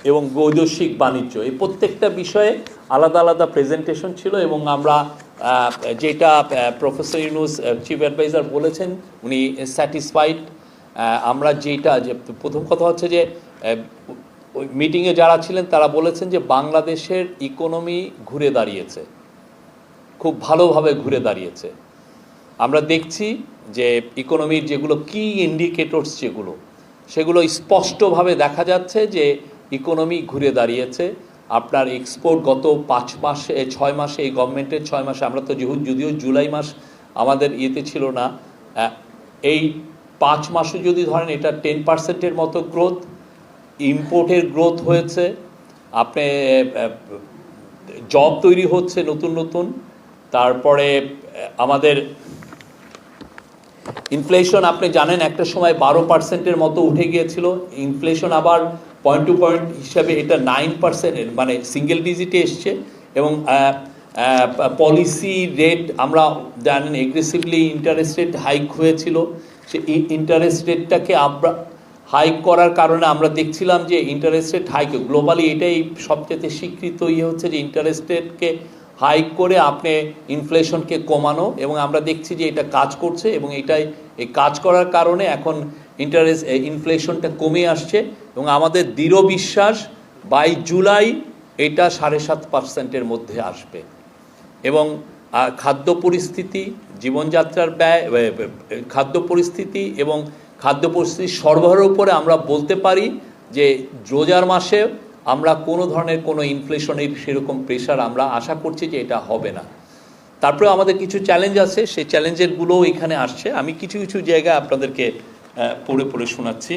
এবং বৈদেশিক বাণিজ্য, এই প্রত্যেকটা বিষয়ে আলাদা আলাদা প্রেজেন্টেশন ছিল। এবং আমরা যেটা প্রফেসর ইউনূস চিফ অ্যাডভাইজার বলেছেন, উনি স্যাটিসফাইড। আমরা যেটা যে প্রথম কথা হচ্ছে যে ওই মিটিংয়ে যারা ছিলেন তারা বলেছেন যে বাংলাদেশের ইকোনমি ঘুরে দাঁড়িয়েছে, খুব ভালোভাবে ঘুরে দাঁড়িয়েছে। আমরা দেখছি যে ইকোনমির যেগুলো কি ইন্ডিকেটরস সেগুলো স্পষ্টভাবে দেখা যাচ্ছে যে ইকোনমি ঘুরে দাঁড়িয়েছে। আপনার এক্সপোর্ট গত 6 মাসে এই গভর্নমেন্টের 6 মাসে, আমরা তো যদিও জুলাই মাস আমাদের ইয়েতে ছিল না, এই 5 মাসও যদি ধরেন এটা 10% মতো গ্রোথ, ইম্পোর্টের গ্রোথ হয়েছে, আপনি জব তৈরি হচ্ছে নতুন নতুন। তারপরে আমাদের ইনফ্লেশন আপনি জানেন একটা সময় 12% মতো উঠে গিয়েছিল, ইনফ্লেশন আবার পয়েন্ট টু পয়েন্ট হিসাবে এটা 9%, মানে সিঙ্গেল ডিজিটে এসছে। এবং পলিসি রেট আমরা জানেন এগ্রেসিভলি ইন্টারেস্ট রেট হাইক হয়েছিল, সে ইন্টারেস্ট রেটটাকে আমরা হাইক করার কারণে আমরা দেখছিলাম যে ইন্টারেস্ট রেট হাইক গ্লোবালি এটাই সবচেয়ে স্বীকৃত হচ্ছে যে ইন্টারেস্ট রেটকে হাইক করে আপনি ইনফ্লেশনকে কমানো, এবং আমরা দেখছি যে এটা কাজ করছে। এবং এই কাজ করার কারণে এখন ইনফ্লেশনটা কমে আসছে। এবং আমাদের দৃঢ় বিশ্বাস বাই জুলাই এটা 7.5%-এর মধ্যে আসবে। এবং খাদ্য পরিস্থিতি, জীবনযাত্রার ব্যয়, খাদ্য পরিস্থিতি এবং খাদ্য পরিস্থিতি সরবরাহের উপরে আমরা বলতে পারি যে রোজার মাসে আমরা কোনো ধরনের কোনো ইনফ্লেশনের সেরকম প্রেশার আমরা আশা করছি যে এটা হবে না। তারপরে আমাদের কিছু চ্যালেঞ্জ আছে, সেই চ্যালেঞ্জেরগুলোও এখানে আসছে। আমি কিছু কিছু জায়গায় আপনাদেরকে পড়ে শোনাচ্ছি।